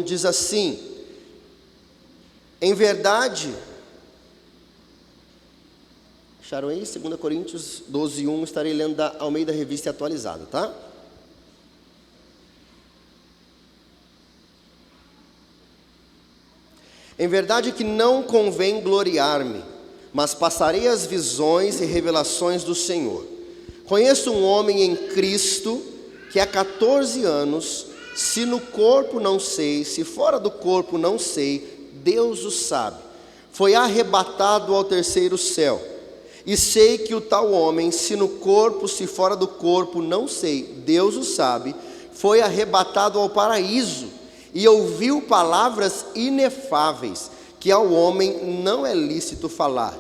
diz assim: em verdade, acharam aí? 2 Coríntios 12:1, estarei lendo da Almeida Revista Atualizada, tá? Em verdade que não convém gloriar-me, mas passarei as visões e revelações do Senhor. Conheço um homem em Cristo que há 14 anos, se no corpo não sei, se fora do corpo não sei, Deus o sabe, foi arrebatado ao terceiro céu. E sei que o tal homem, se no corpo, se fora do corpo não sei, Deus o sabe, foi arrebatado ao paraíso, e ouviu palavras inefáveis, que ao homem não é lícito falar.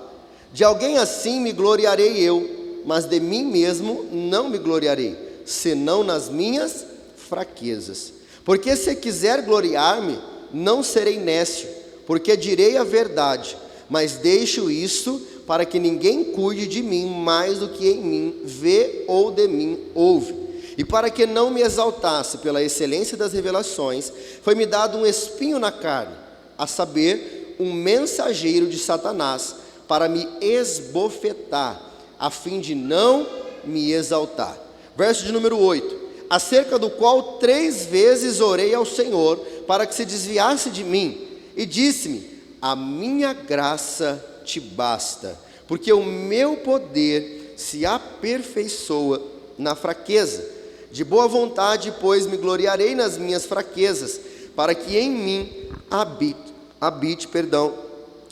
De alguém assim me gloriarei eu, mas de mim mesmo não me gloriarei, senão nas minhas fraquezas. Porque se quiser gloriar-me, não serei nécio, porque direi a verdade, mas deixo isto para que ninguém cuide de mim mais do que em mim vê ou de mim ouve. E para que não me exaltasse pela excelência das revelações, foi-me dado um espinho na carne, a saber, um mensageiro de Satanás, para me esbofetar, a fim de não me exaltar. Verso de número 8: acerca do qual 3 vezes orei ao Senhor, para que se desviasse de mim, e disse-me: a minha graça te basta, porque o meu poder se aperfeiçoa na fraqueza. De boa vontade, pois, me gloriarei nas minhas fraquezas, para que em mim habite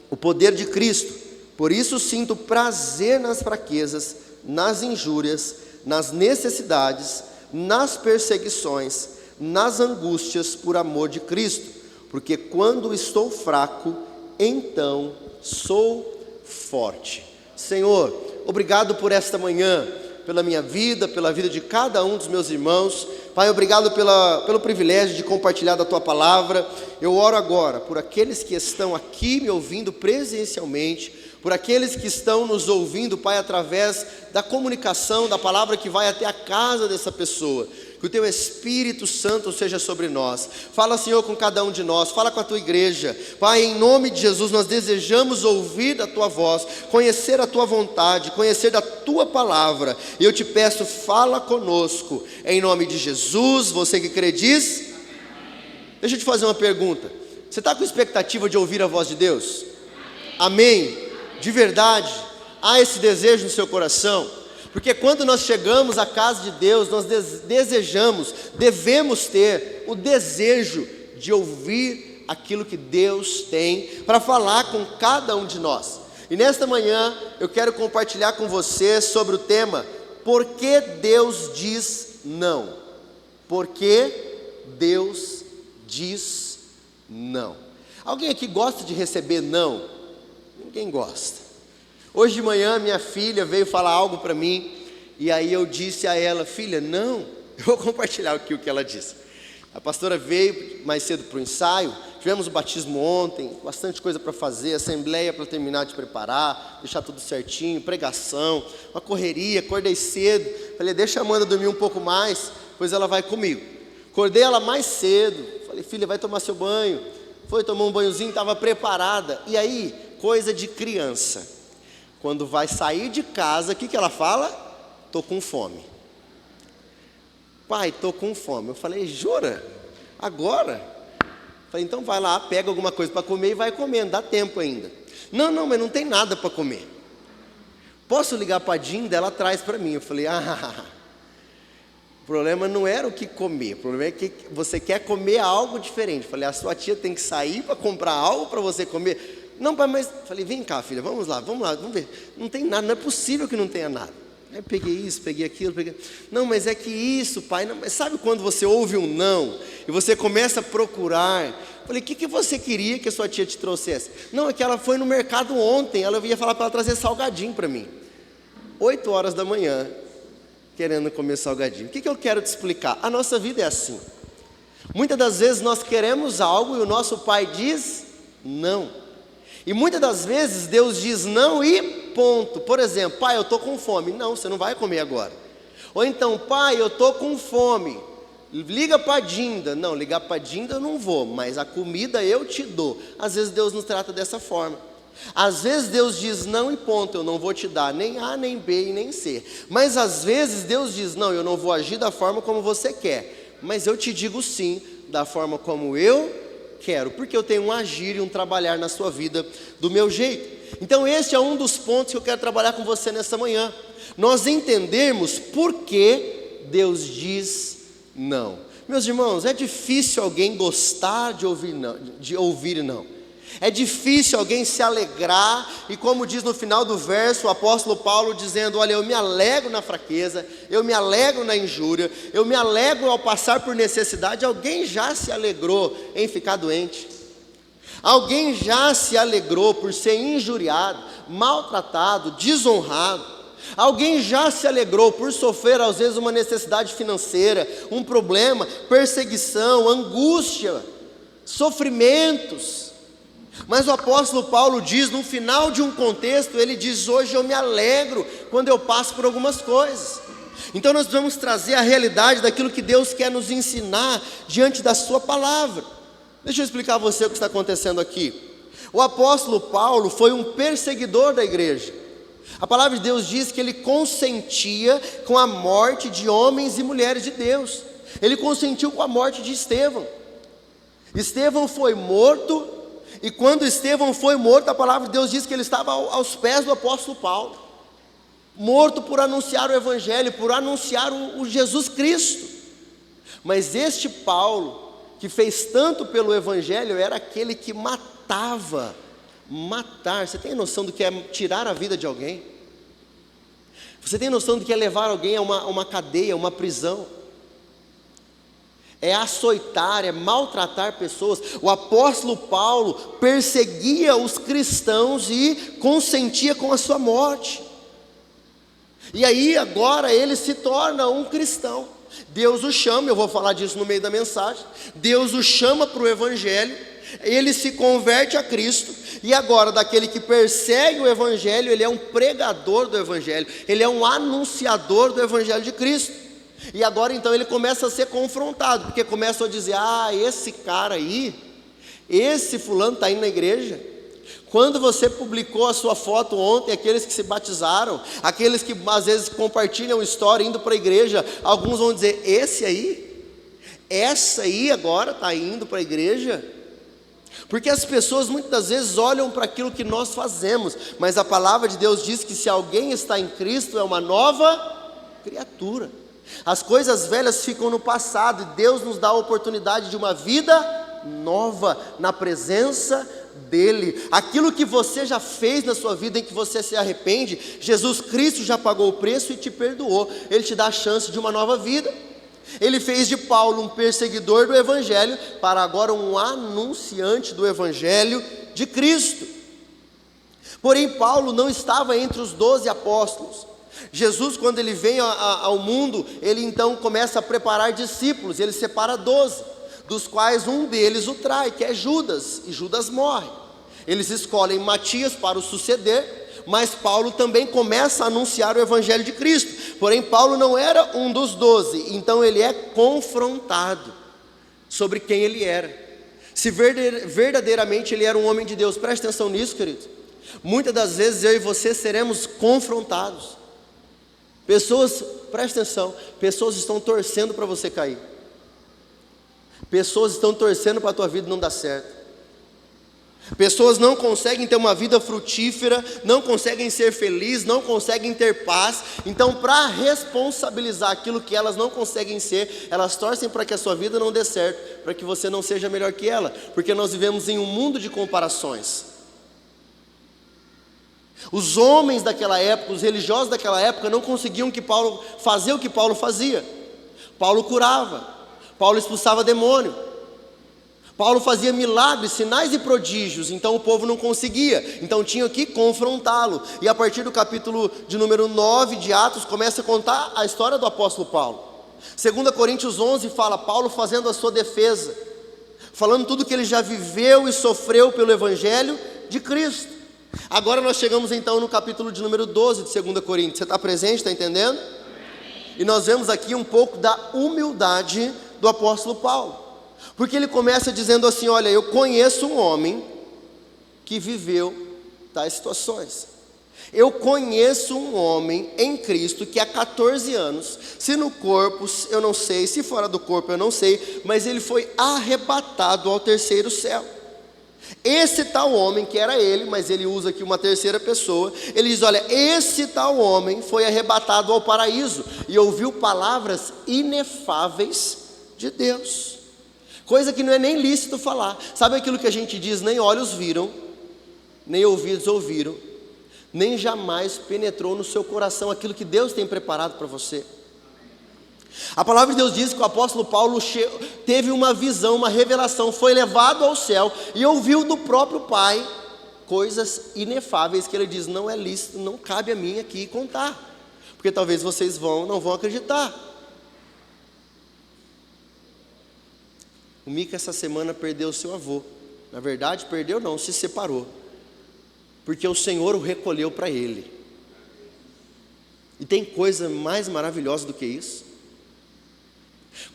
o poder de Cristo. Por isso sinto prazer nas fraquezas, nas injúrias, nas necessidades, nas perseguições, nas angústias por amor de Cristo, porque quando estou fraco, então sou forte. Senhor, obrigado por esta manhã, pela minha vida, pela vida de cada um dos meus irmãos. Pai, obrigado pelo privilégio de compartilhar da Tua Palavra. Eu oro agora por aqueles que estão aqui me ouvindo presencialmente, por aqueles que estão nos ouvindo, Pai, através da comunicação, da palavra que vai até a casa dessa pessoa. Que o Teu Espírito Santo seja sobre nós. Fala, Senhor, com cada um de nós. Fala com a Tua igreja. Pai, em nome de Jesus, nós desejamos ouvir da Tua voz, conhecer a Tua vontade, conhecer da Tua palavra. E eu te peço, fala conosco. Em nome de Jesus, você que crê diz. Deixa eu te fazer uma pergunta. Você está com expectativa de ouvir a voz de Deus? Amém? De verdade? Há esse desejo no seu coração? Porque quando nós chegamos à casa de Deus, nós devemos ter o desejo de ouvir aquilo que Deus tem para falar com cada um de nós. E nesta manhã eu quero compartilhar com você sobre o tema: por que Deus diz não? Por que Deus diz não? Alguém aqui gosta de receber não? Ninguém gosta. Hoje de manhã minha filha veio falar algo para mim, e aí eu disse a ela: filha, não. Eu vou compartilhar aqui o que ela disse. A pastora veio mais cedo para o ensaio, tivemos o batismo ontem, bastante coisa para fazer, assembleia para terminar de preparar, deixar tudo certinho, pregação, uma correria. Acordei cedo, falei: deixa a Amanda dormir um pouco mais, pois ela vai comigo. Acordei ela mais cedo, falei: filha, vai tomar seu banho. Foi tomar um banhozinho, estava preparada. E aí, coisa de criança, quando vai sair de casa, o que ela fala? Estou com fome. Pai, estou com fome. Eu falei: jura? Agora? Falei: então vai lá, pega alguma coisa para comer e vai comendo, dá tempo ainda. Não, mas não tem nada para comer. Posso ligar para a Dinda? Ela traz para mim. Eu falei: o problema não era o que comer, o problema é que você quer comer algo diferente. Eu falei: a sua tia tem que sair para comprar algo para você comer. Não, pai, mas... Falei: vem cá, filha, vamos lá, vamos ver. Não tem nada, não é possível que não tenha nada. Aí peguei isso, peguei aquilo, Não, mas é que isso, pai, não... Mas sabe quando você ouve um não, e você começa a procurar? Falei: o que você queria que a sua tia te trouxesse? Não, é que ela foi no mercado ontem, ela ia falar para ela trazer salgadinho para mim. 8 horas da manhã, querendo comer salgadinho. O que eu quero te explicar? A nossa vida é assim. Muitas das vezes nós queremos algo e o nosso pai diz não. E muitas das vezes Deus diz não e ponto. Por exemplo: pai, eu estou com fome. Não, você não vai comer agora. Ou então: pai, eu estou com fome. Liga para a Dinda. Não, ligar para a Dinda eu não vou, mas a comida eu te dou. Às vezes Deus nos trata dessa forma. Às vezes Deus diz não e ponto, eu não vou te dar nem A, nem B e nem C. Mas às vezes Deus diz não, eu não vou agir da forma como você quer, mas eu te digo sim, da forma como eu quero, porque eu tenho um agir e um trabalhar na sua vida do meu jeito. Então esse é um dos pontos que eu quero trabalhar com você nessa manhã. Nós entendermos por que Deus diz não. Meus irmãos, é difícil alguém gostar de ouvir não. É difícil alguém se alegrar, e como diz no final do verso, o apóstolo Paulo dizendo, olha, eu me alegro na fraqueza, eu me alegro na injúria, eu me alegro ao passar por necessidade. Alguém já se alegrou em ficar doente? Alguém já se alegrou por ser injuriado, maltratado, desonrado? Alguém já se alegrou por sofrer às vezes uma necessidade financeira, um problema, perseguição, angústia, sofrimentos? Mas o apóstolo Paulo diz, no final de um contexto, ele diz, hoje eu me alegro quando eu passo por algumas coisas. Então nós vamos trazer a realidade daquilo que Deus quer nos ensinar diante da sua palavra. Deixa eu explicar a você o que está acontecendo aqui. O apóstolo Paulo foi um perseguidor da igreja. A palavra de Deus diz que ele consentia com a morte de homens e mulheres de Deus. Ele consentiu com a morte de Estevão. Estevão foi morto, e quando Estevão foi morto, a palavra de Deus diz que ele estava aos pés do apóstolo Paulo, morto por anunciar o evangelho, por anunciar o Jesus Cristo. Mas este Paulo, que fez tanto pelo evangelho, era aquele que matar. Você tem noção do que é tirar a vida de alguém? Você tem noção do que é levar alguém a uma cadeia, uma prisão? É açoitar, é maltratar pessoas. O apóstolo Paulo perseguia os cristãos e consentia com a sua morte. E aí agora ele se torna um cristão. Deus o chama, eu vou falar disso no meio da mensagem. Deus o chama para o evangelho, ele se converte a Cristo. E agora daquele que persegue o evangelho, ele é um pregador do evangelho, ele é um anunciador do evangelho de Cristo. E agora então ele começa a ser confrontado, porque começam a dizer, esse cara aí, esse fulano está indo na igreja. Quando você publicou a sua foto ontem, aqueles que se batizaram, aqueles que às vezes compartilham história indo para a igreja, alguns vão dizer, essa aí agora está indo para a igreja? Porque as pessoas muitas vezes olham para aquilo que nós fazemos, mas a palavra de Deus diz que se alguém está em Cristo, é uma nova criatura. As coisas velhas ficam no passado, e Deus nos dá a oportunidade de uma vida nova, na presença dEle. Aquilo que você já fez na sua vida, em que você se arrepende, Jesus Cristo já pagou o preço e te perdoou. Ele te dá a chance de uma nova vida. Ele fez de Paulo um perseguidor do evangelho, para agora um anunciante do evangelho de Cristo. Porém Paulo não estava entre os 12 apóstolos. Jesus, quando ele vem ao mundo, ele então começa a preparar discípulos. Ele separa 12, dos quais um deles o trai, que é Judas, e Judas morre. Eles escolhem Matias para o suceder, mas Paulo também começa a anunciar o evangelho de Cristo. Porém Paulo não era um dos 12, então ele é confrontado sobre quem ele era, se verdadeiramente ele era um homem de Deus. Preste atenção nisso, querido. Muitas das vezes eu e você seremos confrontados. Pessoas, preste atenção, pessoas estão torcendo para você cair. Pessoas estão torcendo para a tua vida não dar certo. Pessoas não conseguem ter uma vida frutífera, não conseguem ser felizes, não conseguem ter paz. Então, para responsabilizar aquilo que elas não conseguem ser, elas torcem para que a sua vida não dê certo, para que você não seja melhor que ela, porque nós vivemos em um mundo de comparações. Os homens daquela época, os religiosos daquela época, não conseguiam fazer o que Paulo fazia. Paulo curava, Paulo expulsava demônio, Paulo fazia milagres, sinais e prodígios. Então o povo não conseguia, então tinha que confrontá-lo. E a partir do capítulo de número 9 de Atos, começa a contar a história do apóstolo Paulo. 2 Coríntios 11 fala Paulo fazendo a sua defesa, falando tudo que ele já viveu e sofreu pelo evangelho de Cristo. Agora nós chegamos então no capítulo de número 12 de 2 Coríntios. Você está presente, está entendendo? E nós vemos aqui um pouco da humildade do apóstolo Paulo. Porque ele começa dizendo assim: olha, eu conheço um homem que viveu tais situações. Eu conheço um homem em Cristo que há 14 anos, se no corpo eu não sei, se fora do corpo eu não sei, mas ele foi arrebatado ao terceiro céu. Esse tal homem, que era ele, mas ele usa aqui uma terceira pessoa, ele diz: olha, esse tal homem foi arrebatado ao paraíso e ouviu palavras inefáveis de Deus, coisa que não é nem lícito falar. Sabe aquilo que a gente diz: nem olhos viram, nem ouvidos ouviram, nem jamais penetrou no seu coração aquilo que Deus tem preparado para você. A palavra de Deus diz que o apóstolo Paulo teve uma visão, uma revelação, foi levado ao céu e ouviu do próprio Pai coisas inefáveis que ele diz: não é lícito, não cabe a mim aqui contar, porque talvez vocês não vão acreditar. O Mica essa semana perdeu o seu avô. Na verdade, perdeu não, se separou, porque o Senhor o recolheu para ele. E tem coisa mais maravilhosa do que isso?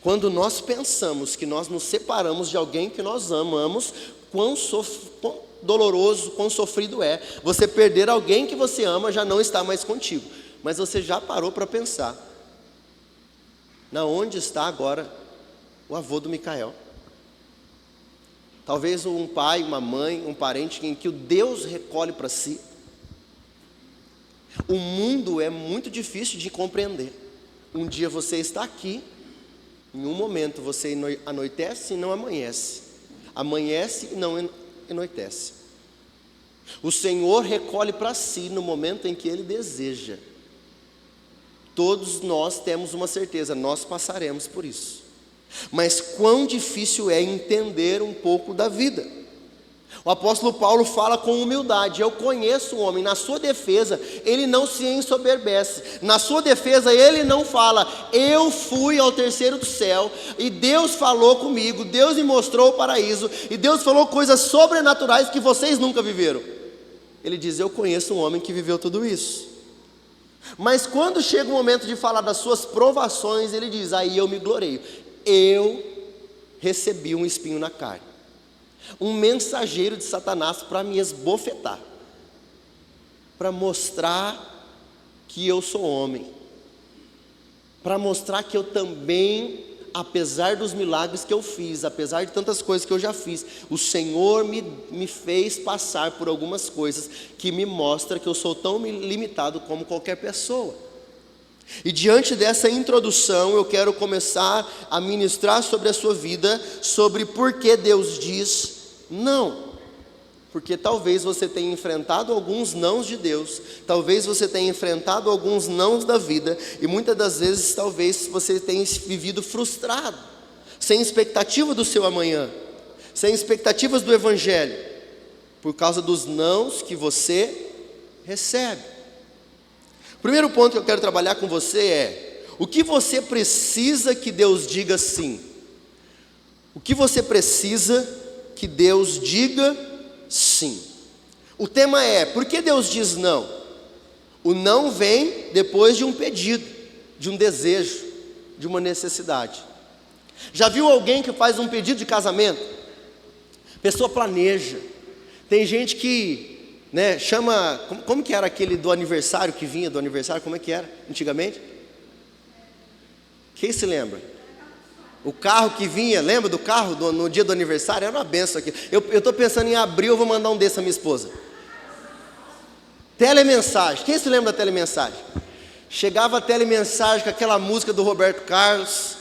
Quando nós pensamos que nós nos separamos de alguém que nós amamos, quão doloroso, quão sofrido é você perder alguém que você ama, já não está mais contigo. Mas você já parou para pensar na onde está agora o avô do Micael? Talvez um pai, uma mãe, um parente em que o Deus recolhe para si. O mundo é muito difícil de compreender. Um dia você está aqui, em um momento você anoitece e não amanhece, amanhece e não anoitece. O Senhor recolhe para si no momento em que Ele deseja. Todos nós temos uma certeza: nós passaremos por isso. Mas quão difícil é entender um pouco da vida. O apóstolo Paulo fala com humildade: eu conheço um homem. Na sua defesa, ele não se ensoberbece. Na sua defesa, ele não fala: eu fui ao terceiro do céu e Deus falou comigo, Deus me mostrou o paraíso e Deus falou coisas sobrenaturais que vocês nunca viveram. Ele diz: eu conheço um homem que viveu tudo isso. Mas quando chega o momento de falar das suas provações, ele diz: aí eu me gloreio. Eu recebi um espinho na carne, um mensageiro de Satanás para me esbofetar, para mostrar que eu sou homem, para mostrar que eu também, apesar dos milagres que eu fiz, apesar de tantas coisas que eu já fiz, o Senhor me fez passar por algumas coisas que me mostram que eu sou tão limitado como qualquer pessoa. E diante dessa introdução, eu quero começar a ministrar sobre a sua vida, sobre por que Deus diz não. Porque talvez você tenha enfrentado alguns nãos de Deus, talvez você tenha enfrentado alguns nãos da vida, e muitas das vezes talvez você tenha vivido frustrado, sem expectativa do seu amanhã, sem expectativas do Evangelho, por causa dos nãos que você recebe. O primeiro ponto que eu quero trabalhar com você é: o que você precisa que Deus diga sim? O que você precisa que Deus diga sim? O tema é: por que Deus diz não? O não vem depois de um pedido, de um desejo, de uma necessidade. Já viu alguém que faz um pedido de casamento? A pessoa planeja. Tem gente que chama, como que era aquele do aniversário, que vinha do aniversário, como é que era antigamente? Quem se lembra? O carro que vinha, lembra do carro no dia do aniversário? Era uma benção aqui. Eu estou pensando em abril, eu vou mandar um desse à minha esposa. Telemensagem, quem se lembra da telemensagem? Chegava a telemensagem com aquela música do Roberto Carlos,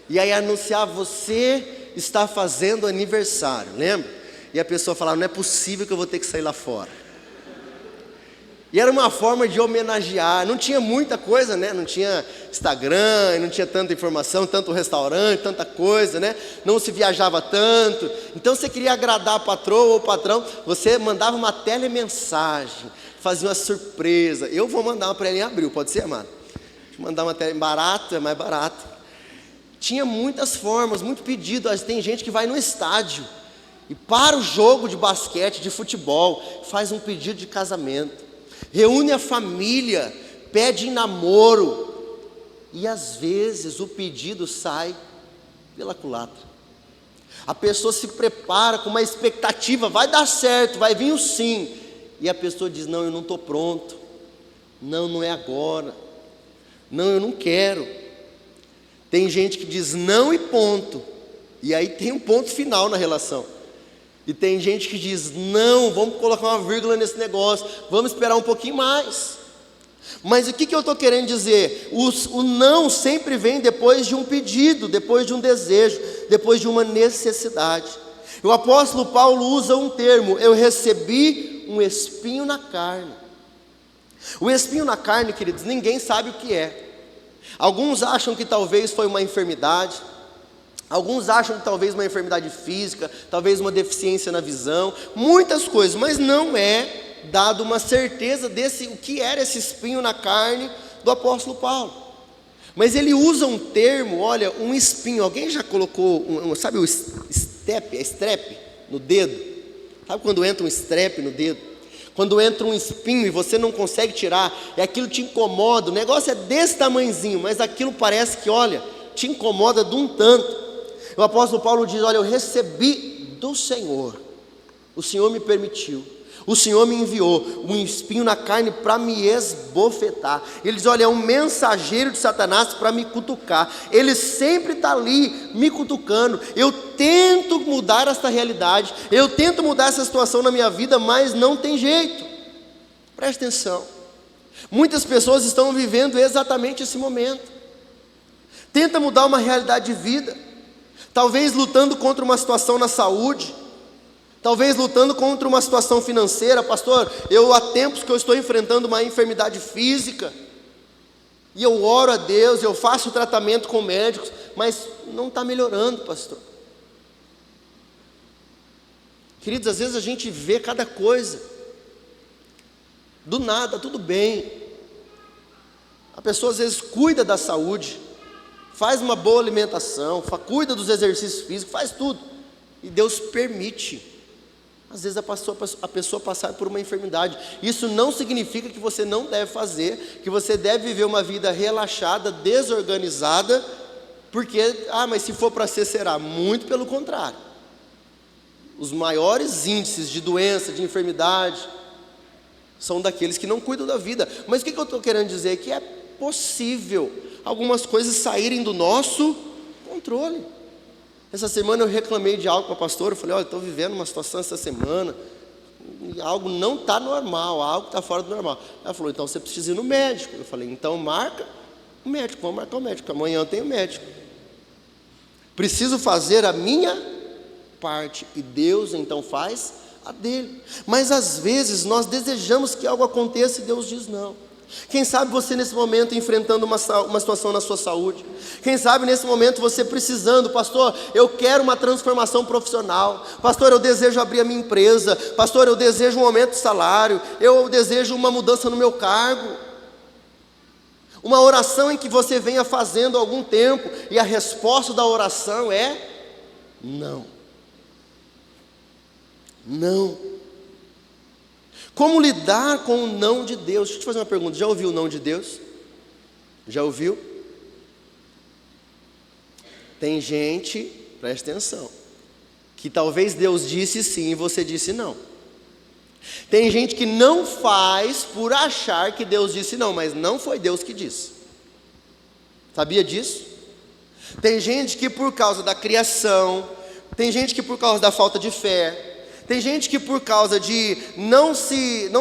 e aí anunciava: você está fazendo aniversário, lembra? E a pessoa falava: não é possível que eu vou ter que sair lá fora. E era uma forma de homenagear. Não tinha muita coisa, não tinha Instagram, não tinha tanta informação, tanto restaurante, tanta coisa, não se viajava tanto. Então você queria agradar a patroa ou o patrão, você mandava uma telemensagem, fazia uma surpresa. Eu vou mandar uma para ela em abril, pode ser, amado? Deixa eu mandar uma tele barato, é mais barato. Tinha muitas formas, muito pedido. Tem gente que vai no estádio e para o jogo de basquete, de futebol, faz um pedido de casamento, reúne a família, pede em namoro, e às vezes o pedido sai pela culatra. A pessoa se prepara com uma expectativa, vai dar certo, vai vir o sim. E a pessoa diz, não, eu não estou pronto. Não, não é agora. Não, eu não quero. Tem gente que diz não e ponto. E aí tem um ponto final na relação. E tem gente que diz, não, vamos colocar uma vírgula nesse negócio, vamos esperar um pouquinho mais. Mas o que eu estou querendo dizer? O não sempre vem depois de um pedido, depois de um desejo, depois de uma necessidade. O apóstolo Paulo usa um termo, eu recebi um espinho na carne. O espinho na carne, queridos, ninguém sabe o que é. Alguns acham que talvez foi uma enfermidade, alguns acham que talvez uma enfermidade física, talvez uma deficiência na visão, muitas coisas, mas não é dado uma certeza desse, o que era esse espinho na carne do apóstolo Paulo. Mas ele usa um termo, olha, um espinho. Alguém já colocou, sabe o strep no dedo? Sabe quando entra um strep no dedo? Quando entra um espinho e você não consegue tirar, e aquilo te incomoda, o negócio é desse tamanhozinho, mas aquilo parece que, olha, te incomoda de um tanto. O apóstolo Paulo diz, olha, eu recebi do Senhor, o Senhor me permitiu, o Senhor me enviou um espinho na carne para me esbofetar. Ele diz, olha, é um mensageiro de Satanás para me cutucar. Ele sempre está ali me cutucando. Eu tento mudar essa realidade, eu tento mudar essa situação na minha vida, mas não tem jeito. Preste atenção. Muitas pessoas estão vivendo exatamente esse momento. Tenta mudar uma realidade de vida, talvez lutando contra uma situação na saúde, talvez lutando contra uma situação financeira. Pastor, há tempos que eu estou enfrentando uma enfermidade física, e eu oro a Deus, eu faço tratamento com médicos, mas não está melhorando, pastor. Queridos, às vezes a gente vê cada coisa, do nada, tudo bem. A pessoa às vezes cuida da saúde, faz uma boa alimentação, cuida dos exercícios físicos, faz tudo, e Deus permite, às vezes a pessoa passar por uma enfermidade. Isso não significa que você não deve fazer, que você deve viver uma vida relaxada, desorganizada, porque, mas se for para ser, será. Muito pelo contrário. Os maiores índices de doença, de enfermidade, são daqueles que não cuidam da vida. Mas o que eu estou querendo dizer? Que é possível algumas coisas saírem do nosso controle. Essa semana eu reclamei de algo para a pastora, eu falei, olha, estou vivendo uma situação essa semana, algo não está normal, algo está fora do normal. Ela falou, então você precisa ir no médico. Eu falei, então marca o médico, vamos marcar o médico, amanhã eu tenho médico. Preciso fazer a minha parte, e Deus então faz a dele. Mas às vezes nós desejamos que algo aconteça e Deus diz não. Quem sabe você nesse momento enfrentando uma situação na sua saúde. Quem sabe nesse momento você precisando, pastor, eu quero uma transformação profissional. Pastor, eu desejo abrir a minha empresa. Pastor, eu desejo um aumento de salário. Eu desejo uma mudança no meu cargo. Uma oração em que você venha fazendo há algum tempo e a resposta da oração é não. Não. Como lidar com o não de Deus? Deixa eu te fazer uma pergunta, já ouviu o não de Deus? Já ouviu? Tem gente, preste atenção, que talvez Deus disse sim e você disse não. Tem gente que não faz por achar que Deus disse não, mas não foi Deus que disse. Sabia disso? Tem gente que por causa da criação, tem gente que por causa da falta de fé, tem gente que por causa de não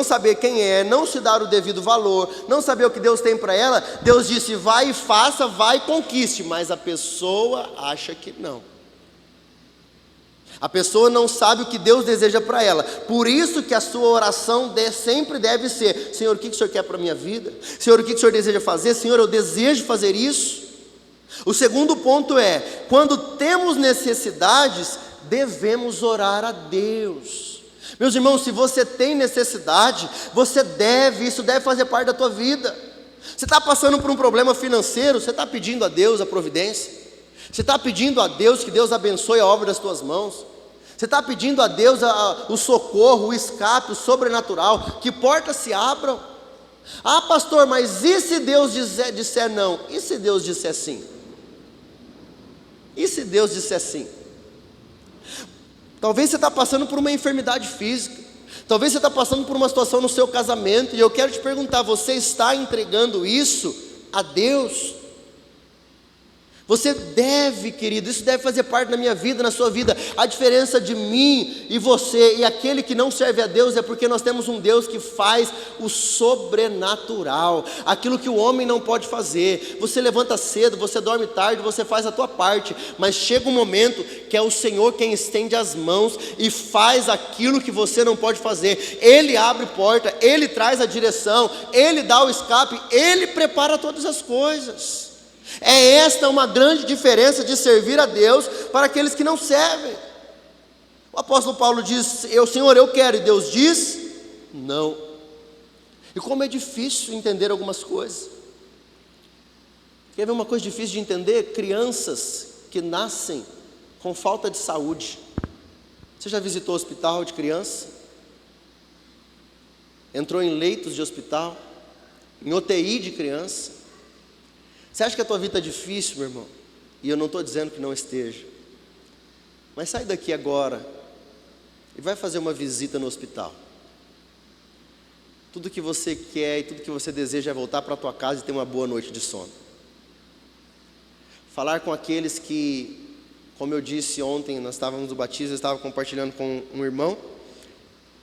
saber quem é, não se dar o devido valor, não saber o que Deus tem para ela, Deus disse vai e faça, vai e conquiste, mas a pessoa acha que não. A pessoa não sabe o que Deus deseja para ela. Por isso que a sua oração sempre deve ser: Senhor, o que o Senhor quer para a minha vida? Senhor, o que o Senhor deseja fazer? Senhor, eu desejo fazer isso. O segundo ponto é, quando temos necessidades, devemos orar a Deus. Meus irmãos, se você tem necessidade, isso deve fazer parte da tua vida. Você está passando por um problema financeiro, você está pedindo a Deus a providência? Você está pedindo a Deus que Deus abençoe a obra das tuas mãos? Você está pedindo a Deus o socorro, o escape, o sobrenatural, que portas se abram? Ah, pastor, mas e se Deus disser não? E se Deus disser sim? E se Deus disser sim? Talvez você está passando por uma enfermidade física, talvez você está passando por uma situação no seu casamento, e eu quero te perguntar, você está entregando isso a Deus? Você deve, querido, isso deve fazer parte da minha vida, na sua vida. A diferença de mim e você e aquele que não serve a Deus é porque nós temos um Deus que faz o sobrenatural, aquilo que o homem não pode fazer. Você levanta cedo, você dorme tarde, você faz a tua parte, mas chega um momento que é o Senhor quem estende as mãos e faz aquilo que você não pode fazer. Ele abre porta, Ele traz a direção, Ele dá o escape, Ele prepara todas as coisas. É esta uma grande diferença de servir a Deus para aqueles que não servem. O apóstolo Paulo diz: Senhor, eu quero, e Deus diz: não. E como é difícil entender algumas coisas. Quer ver uma coisa difícil de entender? Crianças que nascem com falta de saúde. Você já visitou o hospital de criança? Entrou em leitos de hospital, em UTI de criança? Você acha que a tua vida está difícil, meu irmão? E eu não estou dizendo que não esteja. Mas sai daqui agora e vai fazer uma visita no hospital. Tudo que você quer e tudo que você deseja é voltar para a tua casa e ter uma boa noite de sono. Falar com aqueles que, como eu disse ontem, nós estávamos no batismo, eu estava compartilhando com um irmão,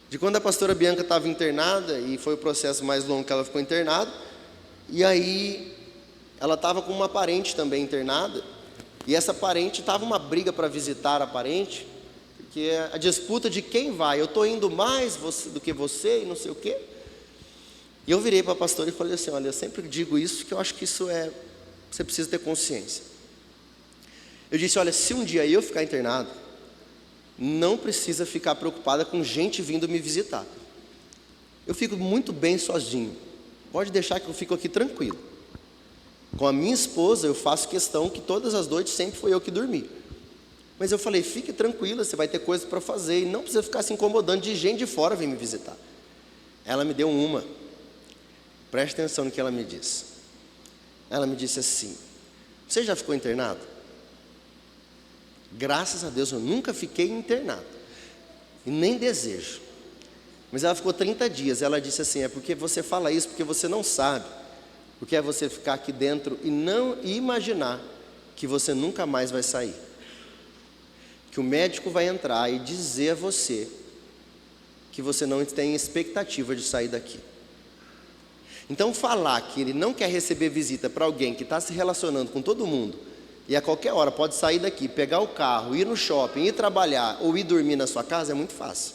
de quando a pastora Bianca estava internada, e foi o processo mais longo que ela ficou internada, e aí ela estava com uma parente também internada, e essa parente estava uma briga para visitar a parente, porque a disputa de quem vai, eu estou indo mais do que você e não sei o quê. E eu virei para a pastora e falei assim: olha, eu sempre digo isso, que eu acho que isso você precisa ter consciência. Eu disse: olha, se um dia eu ficar internado, não precisa ficar preocupada com gente vindo me visitar. Eu fico muito bem sozinho, pode deixar que eu fico aqui tranquilo. Com a minha esposa eu faço questão que todas as noites sempre foi eu que dormi. Mas eu falei: fique tranquila, você vai ter coisas para fazer e não precisa ficar se incomodando de gente de fora vir me visitar. Ela me deu uma. Preste atenção no que ela me disse. Ela me disse assim: você já ficou internado? Graças a Deus eu nunca fiquei internado, e nem desejo. Mas ela ficou 30 dias. Ela disse assim: é porque você fala isso porque você não sabe o que é você ficar aqui dentro e não imaginar que você nunca mais vai sair. Que o médico vai entrar e dizer a você que você não tem expectativa de sair daqui. Então falar que ele não quer receber visita para alguém que está se relacionando com todo mundo, e a qualquer hora pode sair daqui, pegar o carro, ir no shopping, ir trabalhar ou ir dormir na sua casa, é muito fácil.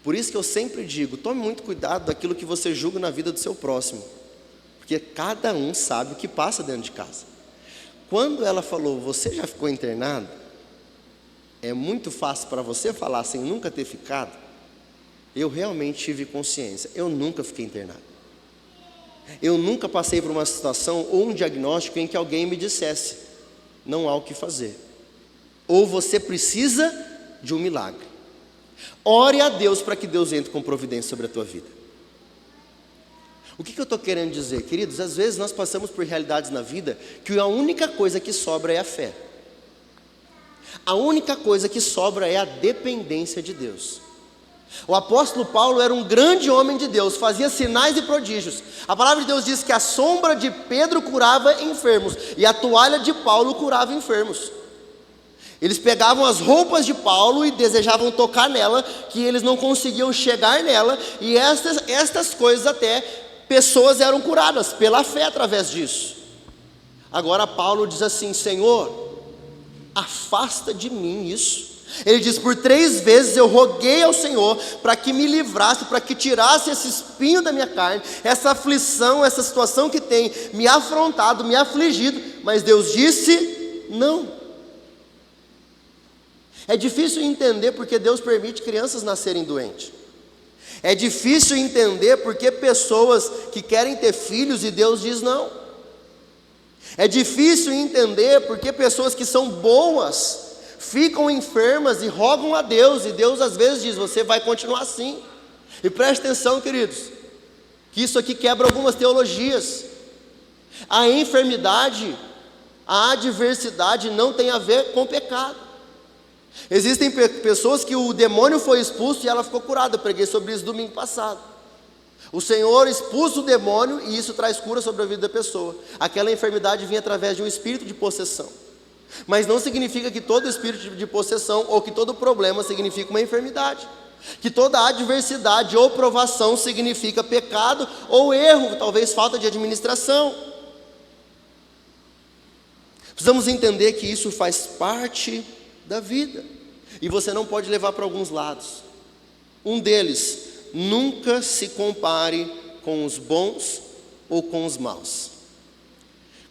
Por isso que eu sempre digo, tome muito cuidado daquilo que você julga na vida do seu próximo, porque cada um sabe o que passa dentro de casa. Quando ela falou: você já ficou internado? É muito fácil para você falar sem nunca ter ficado. Eu realmente tive consciência, eu nunca fiquei internado. Eu nunca passei por uma situação ou um diagnóstico em que alguém me dissesse: não há o que fazer, ou você precisa de um milagre. Ore a Deus para que Deus entre com providência sobre a tua vida. O que eu estou querendo dizer, queridos? Às vezes nós passamos por realidades na vida que a única coisa que sobra é a fé. A única coisa que sobra é a dependência de Deus. O apóstolo Paulo era um grande homem de Deus, fazia sinais e prodígios. A palavra de Deus diz que a sombra de Pedro curava enfermos e a toalha de Paulo curava enfermos. Eles pegavam as roupas de Paulo e desejavam tocar nela, que eles não conseguiam chegar nela, e estas coisas até pessoas eram curadas pela fé através disso. Agora Paulo diz assim: Senhor, afasta de mim isso. Ele diz: por 3 vezes eu roguei ao Senhor para que me livrasse, para que tirasse esse espinho da minha carne, essa aflição, essa situação que tem me afrontado, me afligido, mas Deus disse não. É difícil entender porque Deus permite crianças nascerem doentes. É difícil entender porque pessoas que querem ter filhos e Deus diz não. É difícil entender porque pessoas que são boas ficam enfermas e rogam a Deus, e Deus às vezes diz: você vai continuar assim. E preste atenção, queridos, que isso aqui quebra algumas teologias. A enfermidade A adversidade não tem a ver com pecado. Existem pessoas que o demônio foi expulso e ela ficou curada. Eu preguei sobre isso domingo passado. O Senhor expulsa o demônio e isso traz cura sobre a vida da pessoa. Aquela enfermidade vinha através de um espírito de possessão. Mas não significa que todo espírito de possessão ou que todo problema significa uma enfermidade. Que toda adversidade ou provação significa pecado ou erro, talvez falta de administração. Precisamos entender que isso faz parte da vida. E você não pode levar para alguns lados. Um deles, nunca se compare com os bons ou com os maus.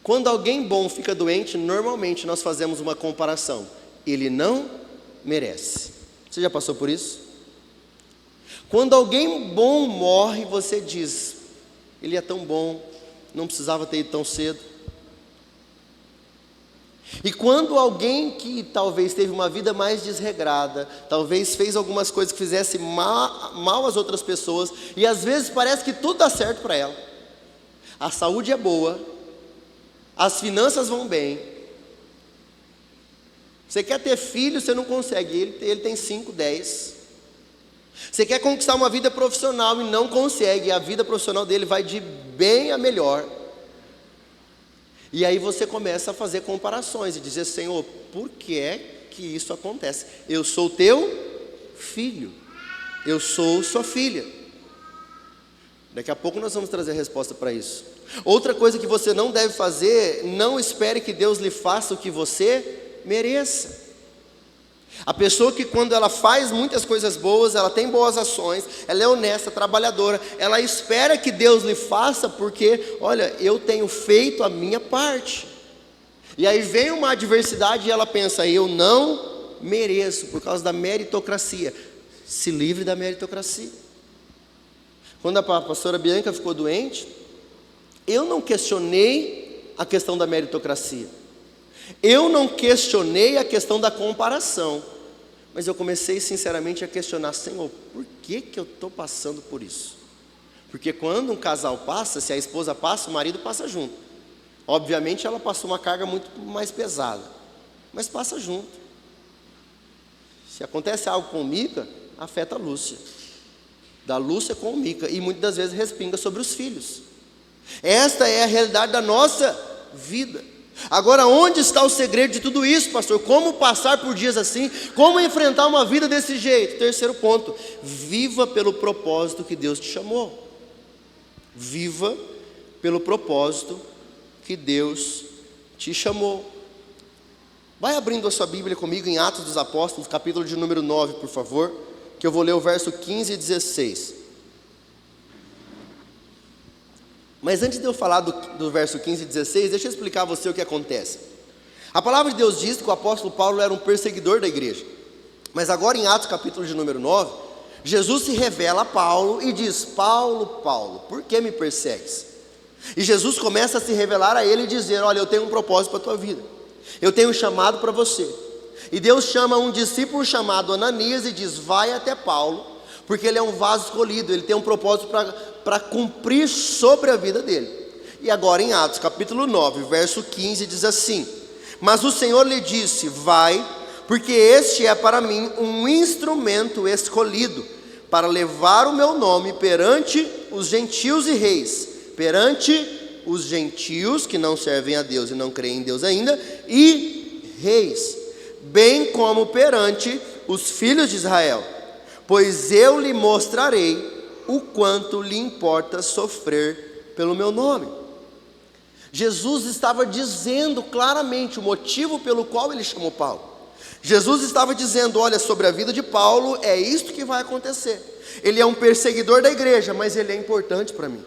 Quando alguém bom fica doente, normalmente nós fazemos uma comparação. Ele não merece. Você já passou por isso? Quando alguém bom morre, você diz: ele é tão bom, não precisava ter ido tão cedo. E quando alguém que talvez teve uma vida mais desregrada, talvez fez algumas coisas que fizesse mal às outras pessoas, e às vezes parece que tudo dá certo para ela. A saúde é boa, as finanças vão bem. Você quer ter filho, você não consegue, ele tem 5, 10. Você quer conquistar uma vida profissional e não consegue, a vida profissional dele vai de bem a melhor. E aí você começa a fazer comparações e dizer: Senhor, por que é que isso acontece? Eu sou teu filho, eu sou sua filha. Daqui a pouco nós vamos trazer a resposta para isso. Outra coisa que você não deve fazer: não espere que Deus lhe faça o que você mereça. A pessoa que quando ela faz muitas coisas boas, ela tem boas ações, ela é honesta, trabalhadora, ela espera que Deus lhe faça porque, olha, eu tenho feito a minha parte. E aí vem uma adversidade e ela pensa: eu não mereço, por causa da meritocracia. Se livre da meritocracia. Quando a pastora Bianca ficou doente, eu não questionei a questão da meritocracia. Eu não questionei a questão da comparação, mas eu comecei sinceramente a questionar: Senhor, por que eu estou passando por isso? Porque quando um casal passa, se a esposa passa, o marido passa junto. Obviamente ela passou uma carga muito mais pesada, mas passa junto. Se acontece algo com o Mica, afeta a Lúcia. Da Lúcia com o Mica, e muitas das vezes respinga sobre os filhos. Esta é a realidade da nossa vida. Agora, onde está o segredo de tudo isso, pastor? Como passar por dias assim? Como enfrentar uma vida desse jeito? Terceiro ponto: viva pelo propósito que Deus te chamou. Viva pelo propósito que Deus te chamou. Vai abrindo a sua Bíblia comigo em Atos dos Apóstolos, capítulo de número 9, por favor, que eu vou ler o verso 15 e 16. Mas antes de eu falar do verso 15 e 16, deixa eu explicar a você o que acontece. A palavra de Deus diz que o apóstolo Paulo era um perseguidor da igreja. Mas agora em Atos capítulo de número 9, Jesus se revela a Paulo e diz: Paulo, Paulo, por que me persegues? E Jesus começa a se revelar a ele e dizer: olha, eu tenho um propósito para a tua vida. Eu tenho um chamado para você. E Deus chama um discípulo chamado Ananias e diz: vai até Paulo, porque ele é um vaso escolhido, ele tem um propósito para cumprir sobre a vida dele. E agora em Atos capítulo 9, verso 15 diz assim: mas o Senhor lhe disse: vai, porque este é para mim um instrumento escolhido, para levar o meu nome perante os gentios e reis, perante os gentios que não servem a Deus e não creem em Deus ainda, e reis, bem como perante os filhos de Israel, pois eu lhe mostrarei o quanto lhe importa sofrer pelo meu nome. Jesus estava dizendo claramente o motivo pelo qual ele chamou Paulo. Jesus estava dizendo: olha, sobre a vida de Paulo é isto que vai acontecer. Ele é um perseguidor da igreja, mas ele é importante para mim.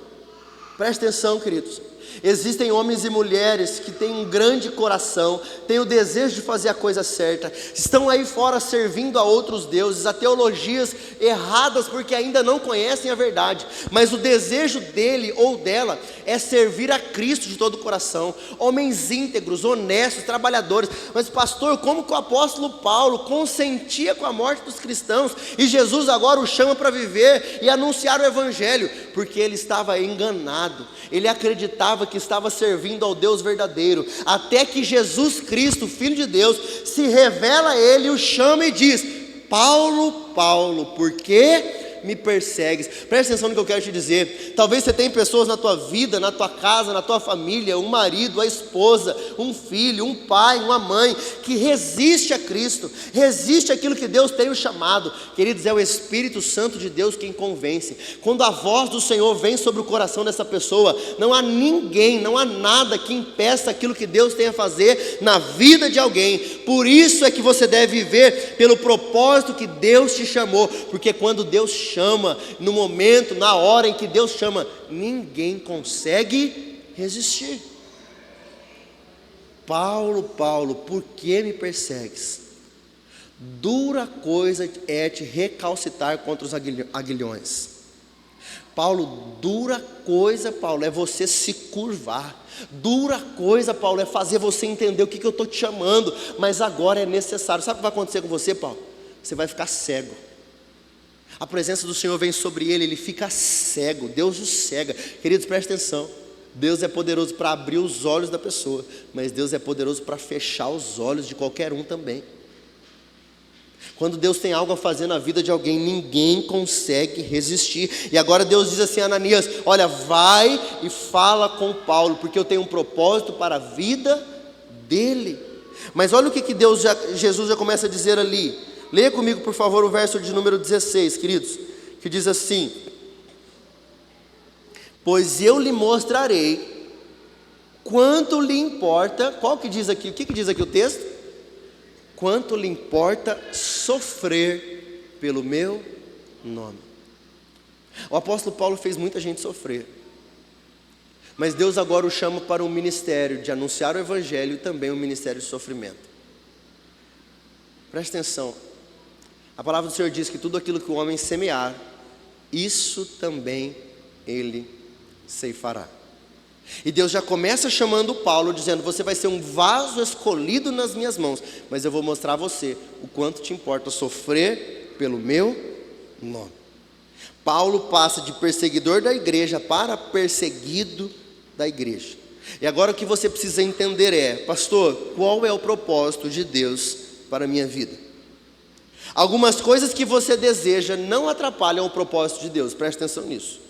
Preste atenção, queridos. Existem homens e mulheres que têm um grande coração, têm o desejo de fazer a coisa certa, estão aí fora servindo a outros deuses, a teologias erradas, porque ainda não conhecem a verdade, mas o desejo dele ou dela é servir a Cristo de todo o coração. Homens íntegros, honestos, trabalhadores. Mas pastor, como que o apóstolo Paulo consentia com a morte dos cristãos e Jesus agora o chama para viver e anunciar o evangelho? Porque ele estava enganado, ele acreditava que estava servindo ao Deus verdadeiro, até que Jesus Cristo, Filho de Deus, se revela a ele, o chama e diz: Paulo, Paulo, por que me persegues? Presta atenção no que eu quero te dizer. Talvez você tenha pessoas na tua vida, na tua casa, na tua família, um marido, a esposa, um filho, um pai, uma mãe, que resiste a Cristo, resiste àquilo que Deus tem o chamado. Queridos, é o Espírito Santo de Deus quem convence. Quando a voz do Senhor vem sobre o coração dessa pessoa, não há ninguém, não há nada que impeça aquilo que Deus tem a fazer na vida de alguém. Por isso é que você deve viver pelo propósito que Deus te chamou, porque quando Deus chama, no momento, na hora em que Deus chama, ninguém consegue resistir. Paulo, Paulo, por que me persegues? Dura coisa é te recalcitar contra os aguilhões. Paulo, dura coisa, Paulo, é você se curvar. Dura coisa, Paulo, é fazer você entender o que eu estou te chamando, mas agora é necessário. Sabe o que vai acontecer com você, Paulo? Você vai ficar cego. A presença do Senhor vem sobre ele, ele fica cego, Deus o cega. Queridos, preste atenção, Deus é poderoso para abrir os olhos da pessoa, mas Deus é poderoso para fechar os olhos de qualquer um também. Quando Deus tem algo a fazer na vida de alguém, ninguém consegue resistir. E agora Deus diz assim a Ananias: olha, vai e fala com Paulo, porque eu tenho um propósito para a vida dele. Mas olha o que Jesus já começa a dizer ali. Leia comigo, por favor, o verso de número 16, queridos, que diz assim: pois eu lhe mostrarei quanto lhe importa. Qual que diz aqui? O que diz aqui o texto? Quanto lhe importa sofrer pelo meu nome. O apóstolo Paulo fez muita gente sofrer, mas Deus agora o chama para um ministério de anunciar o evangelho e também um ministério de sofrimento. Preste atenção. A palavra do Senhor diz que tudo aquilo que o homem semear, isso também ele ceifará. E Deus já começa chamando Paulo, dizendo: você vai ser um vaso escolhido nas minhas mãos, mas eu vou mostrar a você o quanto te importa sofrer pelo meu nome. Paulo passa de perseguidor da igreja para perseguido da igreja. E agora o que você precisa entender é: pastor, qual é o propósito de Deus para a minha vida? Algumas coisas que você deseja não atrapalham o propósito de Deus, preste atenção nisso.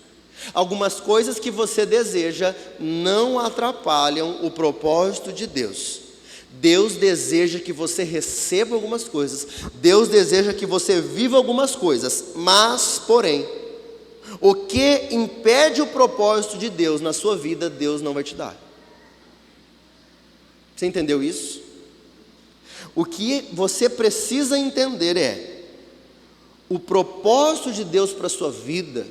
Algumas coisas que você deseja não atrapalham o propósito de Deus. Deus deseja que você receba algumas coisas, Deus deseja que você viva algumas coisas, mas, porém, o que impede o propósito de Deus na sua vida, Deus não vai te dar. Você entendeu isso? O que você precisa entender é: o propósito de Deus para a sua vida.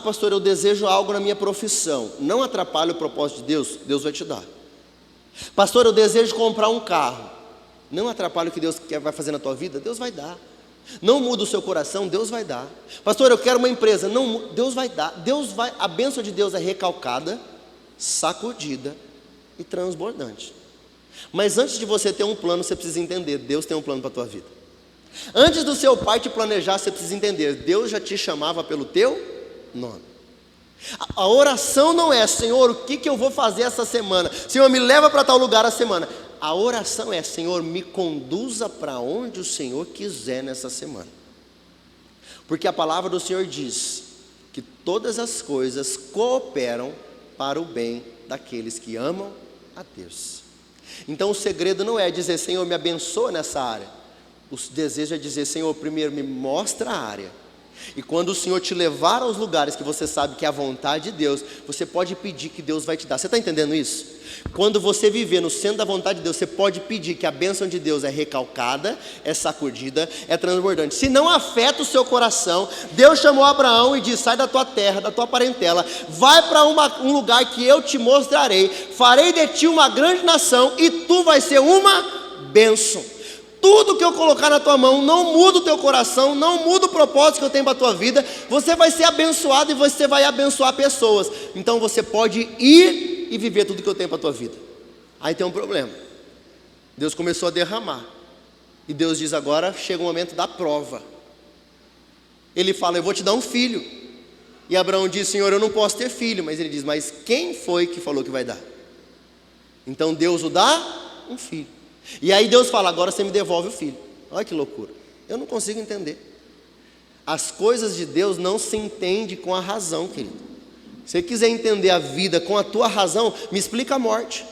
Pastor, eu desejo algo na minha profissão. Não atrapalha o propósito de Deus, Deus vai te dar. Pastor, eu desejo comprar um carro. Não atrapalha o que Deus vai fazer na tua vida, Deus vai dar. Não muda o seu coração, Deus vai dar. Pastor, eu quero uma empresa. Não, Deus vai dar. A bênção de Deus é recalcada, sacudida e transbordante. Mas antes de você ter um plano, você precisa entender: Deus tem um plano para a tua vida. Antes do seu pai te planejar, você precisa entender: Deus já te chamava pelo teu nome. A oração não é: Senhor, o que eu vou fazer essa semana? Senhor, me leva para tal lugar a semana. A oração é: Senhor, me conduza para onde o Senhor quiser nessa semana. Porque a palavra do Senhor diz que todas as coisas cooperam para o bem daqueles que amam a Deus. Então o segredo não é dizer: Senhor, me abençoa nessa área. O desejo é dizer: Senhor, primeiro me mostra a área. E quando o Senhor te levar aos lugares que você sabe que é a vontade de Deus, você pode pedir que Deus vai te dar. Você está entendendo isso? Quando você viver no centro da vontade de Deus, você pode pedir que a bênção de Deus é recalcada, é sacudida, é transbordante. Se não afeta o seu coração, Deus chamou Abraão e disse: sai da tua terra, da tua parentela, vai para um lugar que eu te mostrarei, farei de ti uma grande nação e tu vai ser uma bênção. Tudo que eu colocar na tua mão não muda o teu coração, não muda o propósito que eu tenho para a tua vida. Você vai ser abençoado e você vai abençoar pessoas. Então você pode ir e viver tudo que eu tenho para a tua vida. Aí tem um problema. Deus começou a derramar. E Deus diz: agora chega o momento da prova. Ele fala: eu vou te dar um filho. E Abraão diz: Senhor, eu não posso ter filho. Mas ele diz: mas quem foi que falou que vai dar? Então Deus o dá um filho. E aí Deus fala: agora você me devolve o filho. Olha que loucura. Eu não consigo entender. As coisas de Deus não se entendem com a razão, querido. Se você quiser entender a vida com a tua razão, me explica a morte.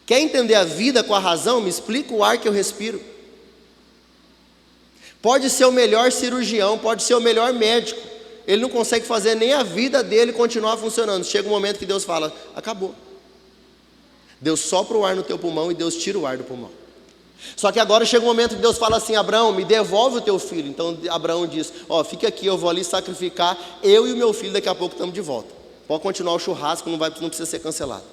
Quer entender a vida com a razão? Me explica o ar que eu respiro. Pode ser o melhor cirurgião, pode ser o melhor médico, ele não consegue fazer nem a vida dele continuar funcionando. Chega um momento que Deus fala: acabou. Deus sopra o ar no teu pulmão e Deus tira o ar do pulmão. Só que agora chega um momento que Deus fala assim: Abraão, me devolve o teu filho. Então Abraão diz: ó, fica aqui, eu vou ali sacrificar, eu e o meu filho daqui a pouco estamos de volta. Pode continuar o churrasco, não precisa ser cancelado.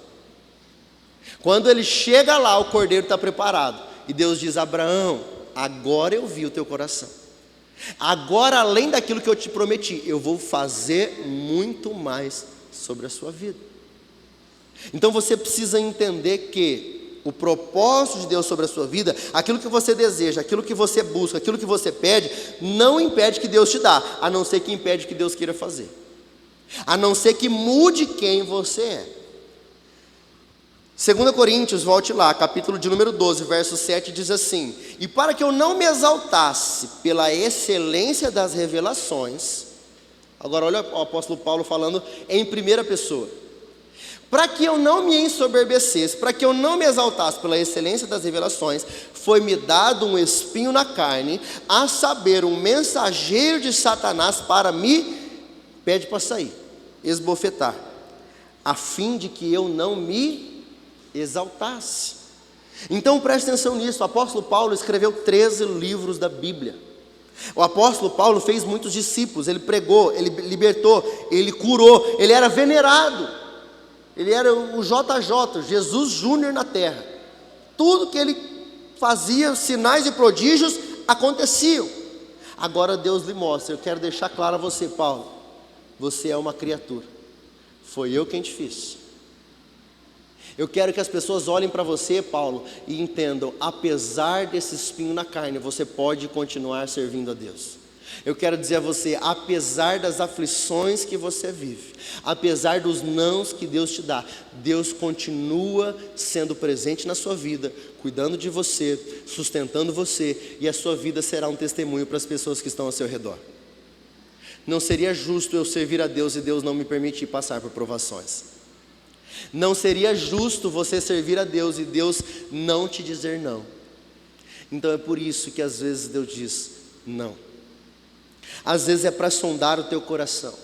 Quando ele chega lá, o cordeiro está preparado. E Deus diz: Abraão, agora eu vi o teu coração. Agora, além daquilo que eu te prometi, eu vou fazer muito mais sobre a sua vida. Então você precisa entender que o propósito de Deus sobre a sua vida, aquilo que você deseja, aquilo que você busca, aquilo que você pede, não impede que Deus te dá, a não ser que impede que Deus queira fazer, a não ser que mude quem você é. 2 Coríntios, volte lá, capítulo de número 12, verso 7, diz assim: e para que eu não me exaltasse pela excelência das revelações, agora olha o apóstolo Paulo falando em primeira pessoa, para que eu não me ensoberbecesse, para que eu não me exaltasse pela excelência das revelações, foi-me dado um espinho na carne, a saber, um mensageiro de Satanás para me, pede para sair, esbofetar, a fim de que eu não me exaltasse. Então preste atenção nisso. O apóstolo Paulo escreveu 13 livros da Bíblia. O apóstolo Paulo fez muitos discípulos, ele pregou, ele libertou, ele curou, ele era venerado, ele era o JJ, Jesus Júnior na terra. Tudo que ele fazia, sinais e prodígios aconteciam. Agora Deus lhe mostra: eu quero deixar claro a você, Paulo, você é uma criatura, foi eu quem te fiz. Eu quero que as pessoas olhem para você, Paulo, e entendam: apesar desse espinho na carne, você pode continuar servindo a Deus. Eu quero dizer a você: apesar das aflições que você vive, apesar dos nãos que Deus te dá, Deus continua sendo presente na sua vida, cuidando de você, sustentando você, e a sua vida será um testemunho para as pessoas que estão ao seu redor. Não seria justo eu servir a Deus e Deus não me permitir passar por provações. Não seria justo você servir a Deus e Deus não te dizer não. Então é por isso que às vezes Deus diz não. Às vezes é para sondar o teu coração,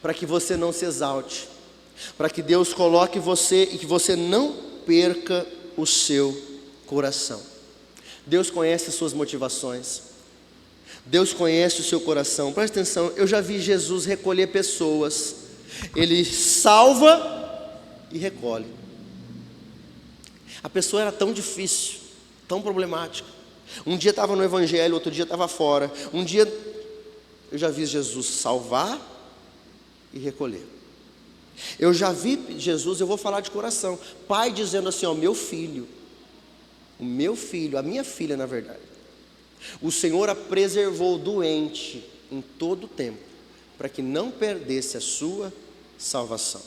para que você não se exalte, para que Deus coloque você e que você não perca o seu coração. Deus conhece as suas motivações, Deus conhece o seu coração. Presta atenção, eu já vi Jesus recolher pessoas. Ele salva e recolhe. A pessoa era tão difícil, tão problemática. Um dia estava no evangelho, outro dia estava fora. Um dia eu já vi Jesus salvar e recolher. Eu já vi Jesus, eu vou falar de coração, pai dizendo assim: ó, meu filho, a minha filha na verdade, o Senhor a preservou doente em todo o tempo, para que não perdesse a sua salvação.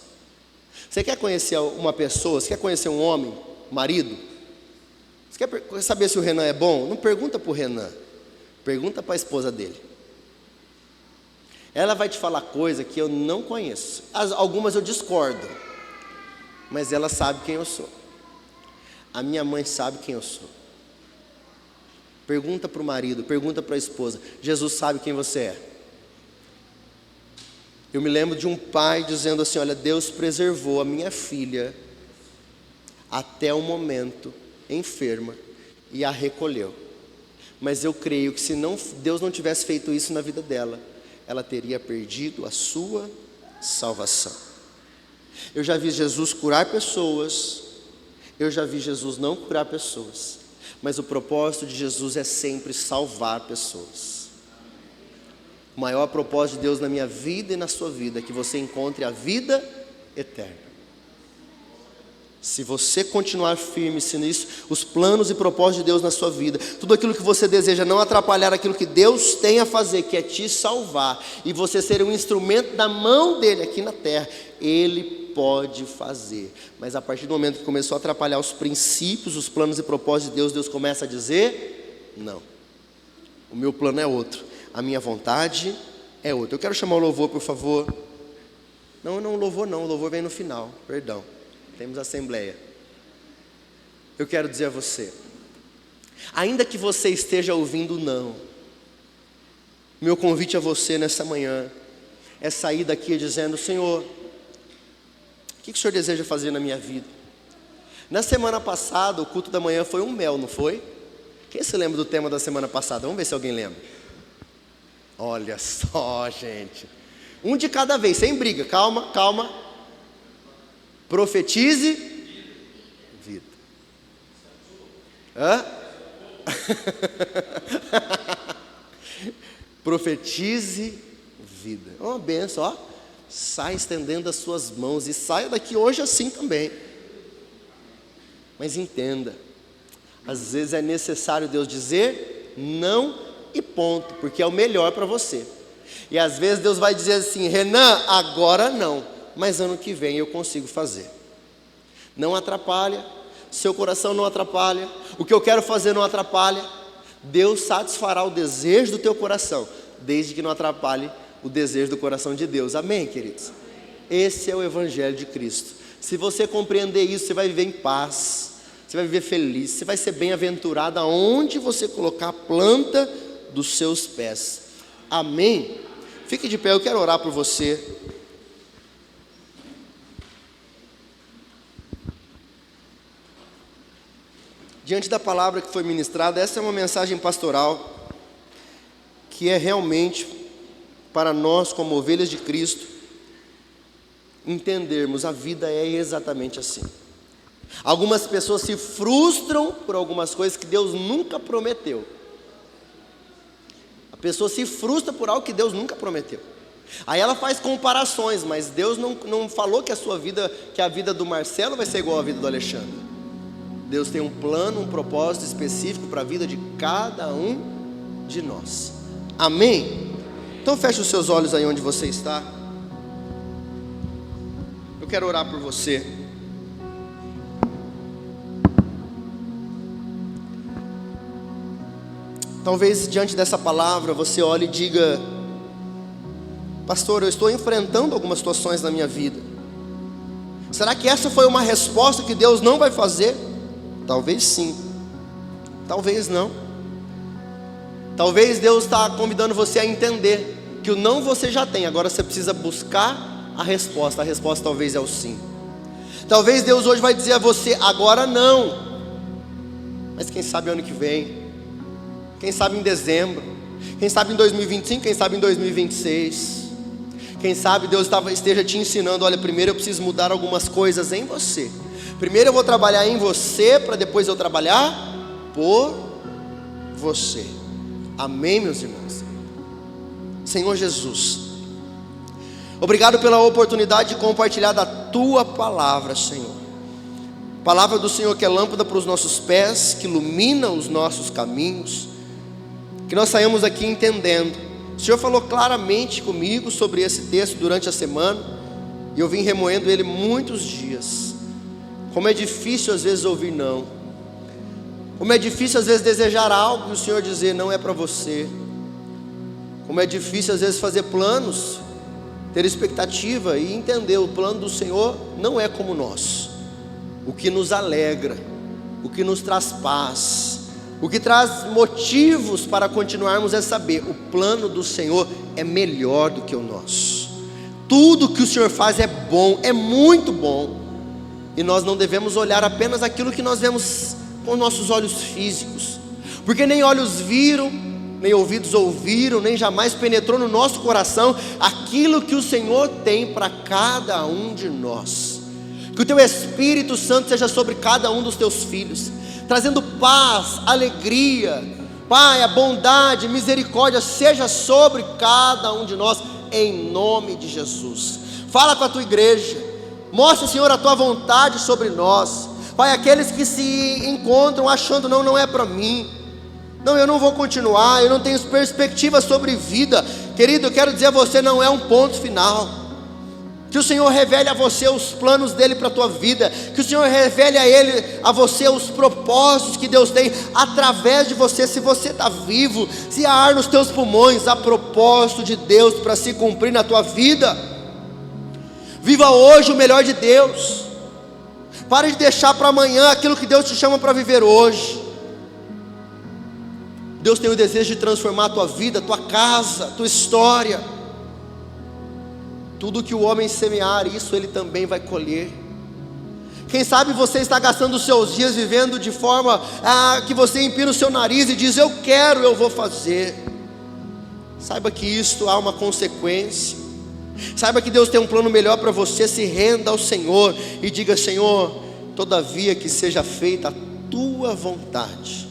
Você quer conhecer uma pessoa, você quer conhecer um homem, marido? Você quer saber se o Renan é bom? Não pergunta para o Renan, pergunta para a esposa dele. Ela vai te falar coisa que eu não conheço. Algumas eu discordo, mas ela sabe quem eu sou. A minha mãe sabe quem eu sou. Pergunta para o marido, pergunta para a esposa. Jesus sabe quem você é. Eu me lembro de um pai dizendo assim: olha, Deus preservou a minha filha até o momento enferma e a recolheu. Mas eu creio que se Deus não tivesse feito isso na vida dela, ela teria perdido a sua salvação. Eu já vi Jesus curar pessoas, eu já vi Jesus não curar pessoas, mas o propósito de Jesus é sempre salvar pessoas. O maior propósito de Deus na minha vida e na sua vida é que você encontre a vida eterna. Se você continuar firme, se nisso, os planos e propósitos de Deus na sua vida, tudo aquilo que você deseja não atrapalhar aquilo que Deus tem a fazer, que é te salvar, e você ser um instrumento da mão dele aqui na terra, ele pode fazer. Mas a partir do momento que começou a atrapalhar os princípios, os planos e propósitos de Deus, Deus começa a dizer: não, o meu plano é outro, a minha vontade é outra. Eu quero chamar o louvor, por favor. Não, o louvor vem no final, perdão. Temos assembleia. Eu quero dizer a você, ainda que você esteja ouvindo não, meu convite a você nessa manhã é sair daqui dizendo: Senhor, o que o Senhor deseja fazer na minha vida? Na semana passada, o culto da manhã foi um mel, não foi? Quem se lembra do tema da semana passada? Vamos ver se alguém lembra. Olha só, gente. Um de cada vez, sem briga, calma. Profetize vida. Hã? Profetize vida. É uma benção, ó. Sai estendendo as suas mãos e saia daqui hoje assim também. Mas entenda, às vezes é necessário Deus dizer não e ponto, porque é o melhor para você. E às vezes Deus vai dizer assim: Renan, agora não, mas ano que vem eu consigo fazer. Não atrapalha, seu coração não atrapalha, o que eu quero fazer não atrapalha. Deus satisfará o desejo do teu coração, desde que não atrapalhe o desejo do coração de Deus. Amém, queridos? Esse é o Evangelho de Cristo. Se você compreender isso, você vai viver em paz, você vai viver feliz, você vai ser bem-aventurado aonde você colocar a planta dos seus pés. Amém? Fique de pé, eu quero orar por você. Diante da palavra que foi ministrada, essa é uma mensagem pastoral que é realmente para nós, como ovelhas de Cristo, entendermos a vida é exatamente assim. Algumas pessoas se frustram por algumas coisas que Deus nunca prometeu. A pessoa se frustra por algo que Deus nunca prometeu. Aí ela faz comparações, mas Deus não falou que a sua vida, que a vida do Marcelo vai ser igual à vida do Alexandre. Deus tem um plano, um propósito específico para a vida de cada um de nós. Amém? Então feche os seus olhos aí onde você está. Eu quero orar por você. Talvez diante dessa palavra você olhe e diga: pastor, eu estou enfrentando algumas situações na minha vida. Será que essa foi uma resposta que Deus não vai fazer? Talvez sim, talvez não. Talvez Deus está convidando você a entender que o não você já tem, agora você precisa buscar a resposta talvez é o sim. Talvez Deus hoje vai dizer a você: agora não, mas quem sabe ano que vem, quem sabe em dezembro, quem sabe em 2025, quem sabe em 2026. Quem sabe Deus esteja te ensinando: olha, primeiro eu preciso mudar algumas coisas em você. Primeiro eu vou trabalhar em você, para depois eu trabalhar por você. Amém, meus irmãos? Senhor Jesus, obrigado pela oportunidade de compartilhar da Tua palavra, Senhor. Palavra do Senhor que é lâmpada para os nossos pés, que ilumina os nossos caminhos. Que nós saímos aqui entendendo. O Senhor falou claramente comigo sobre esse texto durante a semana, e eu vim remoendo ele muitos dias. Como é difícil às vezes ouvir não. Como é difícil às vezes desejar algo e o Senhor dizer não é para você. Como é difícil às vezes fazer planos, ter expectativa e entender o plano do Senhor não é como o nosso. O que nos alegra, o que nos traz paz, o que traz motivos para continuarmos é saber: o plano do Senhor é melhor do que o nosso. Tudo que o Senhor faz é bom, é muito bom. E nós não devemos olhar apenas aquilo que nós vemos com nossos olhos físicos, porque nem olhos viram, nem ouvidos ouviram, nem jamais penetrou no nosso coração aquilo que o Senhor tem para cada um de nós. Que o Teu Espírito Santo seja sobre cada um dos Teus filhos, trazendo paz, alegria, Pai, a bondade, misericórdia seja sobre cada um de nós, em nome de Jesus. Fala com a Tua igreja, Mostra, Senhor, a tua vontade sobre nós. Pai, aqueles que se encontram achando, não é para mim, não, eu não vou continuar, eu não tenho perspectiva sobre vida. Querido, eu quero dizer a você, não é um ponto final. Que o Senhor revele a você os planos dele para a tua vida. Que o Senhor revele a você os propósitos que Deus tem através de você. Se você está vivo, se há ar nos teus pulmões, há propósito de Deus para se cumprir na tua vida. Viva hoje o melhor de Deus. Pare de deixar para amanhã aquilo que Deus te chama para viver hoje. Deus tem o desejo de transformar a tua vida, a tua casa, a tua história. Tudo que o homem semear, isso ele também vai colher. Quem sabe você está gastando os seus dias vivendo de forma que você empina o seu nariz e diz, eu quero, eu vou fazer. Saiba que isto há uma consequência. Saiba que Deus tem um plano melhor para você. Se renda ao Senhor e diga, Senhor, todavia que seja feita a tua vontade,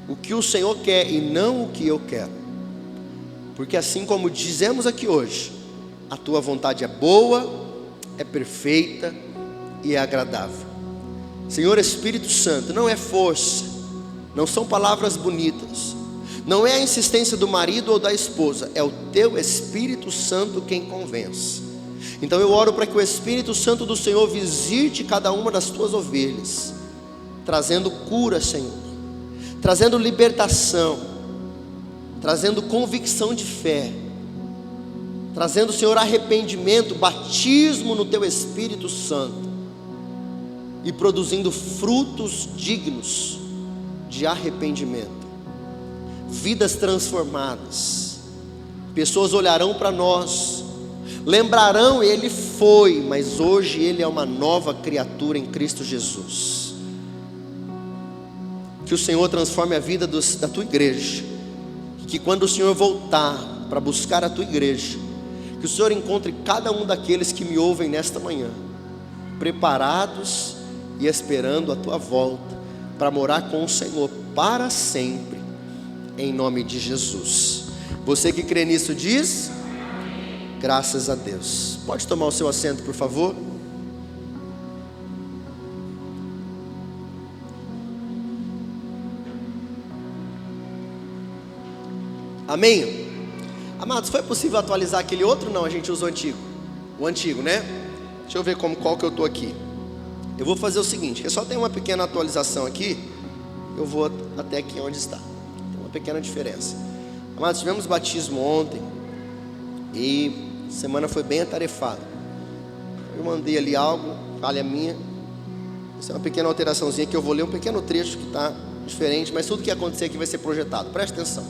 o que o Senhor quer e não o que eu quero. Porque assim como dizemos aqui hoje, a tua vontade é boa, é perfeita e é agradável. Senhor Espírito Santo, não é força, não são palavras bonitas, não é a insistência do marido ou da esposa, é o teu Espírito Santo quem convence. Então eu oro para que o Espírito Santo do Senhor visite cada uma das tuas ovelhas, trazendo cura, Senhor, trazendo libertação, trazendo convicção de fé, trazendo, Senhor, arrependimento, batismo no teu Espírito Santo, e produzindo frutos dignos de arrependimento, vidas transformadas. Pessoas olharão para nós, lembrarão, ele foi, mas hoje ele é uma nova criatura em Cristo Jesus. Que o Senhor transforme a vida da tua igreja, que quando o Senhor voltar para buscar a tua igreja, que o Senhor encontre cada um daqueles que me ouvem nesta manhã, preparados e esperando a tua volta, para morar com o Senhor para sempre, em nome de Jesus. Você que crê nisso diz? Amém. Graças a Deus. Pode tomar o seu assento, por favor. Amém? Amados, foi possível atualizar aquele outro? Não, a gente usa o antigo. O antigo, né? Deixa eu ver qual que eu estou aqui. Eu vou fazer o seguinte, que só tem uma pequena atualização aqui. Eu vou até aqui onde está. Tem uma pequena diferença. Amados, tivemos batismo ontem e a semana foi bem atarefada. Eu mandei ali algo, falha minha. Essa é uma pequena alteraçãozinha que eu vou ler um pequeno trecho que está diferente, mas tudo que acontecer aqui vai ser projetado. Preste atenção.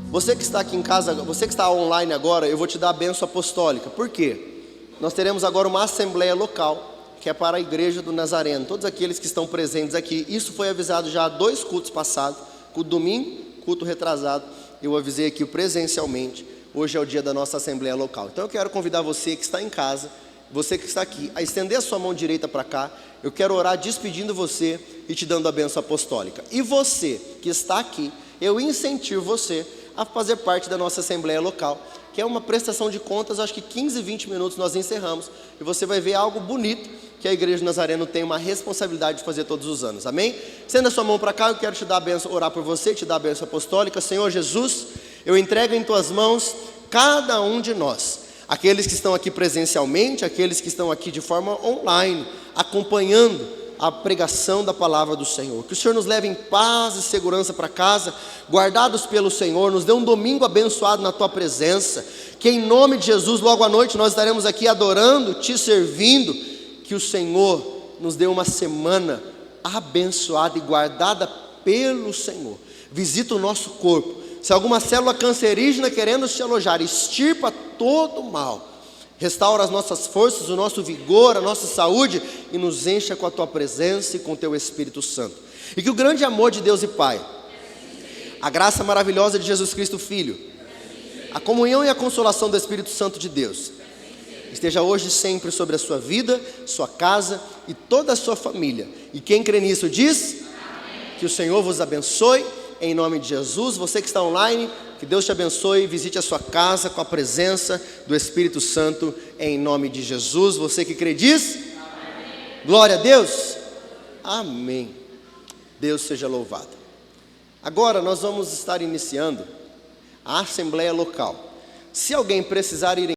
Você que está aqui em casa, você que está online agora, eu vou te dar a bênção apostólica. Por quê? Nós teremos agora uma assembleia local, que é para a igreja do Nazareno. Todos aqueles que estão presentes aqui, isso foi avisado já há 2 cultos passados, culto domingo, culto retrasado, eu avisei aqui presencialmente. Hoje é o dia da nossa assembleia local. Então eu quero convidar você que está em casa, você que está aqui, a estender a sua mão direita para cá. Eu quero orar despedindo você e te dando a bênção apostólica. E você que está aqui, eu incentivo você a fazer parte da nossa assembleia local, que é uma prestação de contas. Acho que 15, 20 minutos nós encerramos, e você vai ver algo bonito que a igreja do Nazareno tem uma responsabilidade de fazer todos os anos. Amém? Estenda a sua mão para cá, eu quero te dar a bênção, orar por você, te dar a bênção apostólica. Senhor Jesus, eu entrego em tuas mãos cada um de nós, aqueles que estão aqui presencialmente, aqueles que estão aqui de forma online, acompanhando a pregação da palavra do Senhor. Que o Senhor nos leve em paz e segurança para casa, guardados pelo Senhor, nos dê um domingo abençoado na tua presença, que em nome de Jesus, logo à noite nós estaremos aqui adorando, te servindo. Que o Senhor nos dê uma semana abençoada e guardada pelo Senhor. Visita o nosso corpo. Se alguma célula cancerígena querendo se alojar, extirpa todo o mal. Restaura as nossas forças, o nosso vigor, a nossa saúde, e nos encha com a tua presença e com o teu Espírito Santo. E que o grande amor de Deus e Pai, a graça maravilhosa de Jesus Cristo Filho, a comunhão e a consolação do Espírito Santo de Deus, esteja hoje e sempre sobre a sua vida, sua casa e toda a sua família. E quem crê nisso diz: amém. Que o Senhor vos abençoe, em nome de Jesus. Você que está online, Que Deus te abençoe e visite a sua casa com a presença do Espírito Santo, em nome de Jesus. Você que crê diz? Amém. Glória a Deus. Amém. Deus seja louvado. Agora nós vamos estar iniciando a assembleia local. Se alguém precisar ir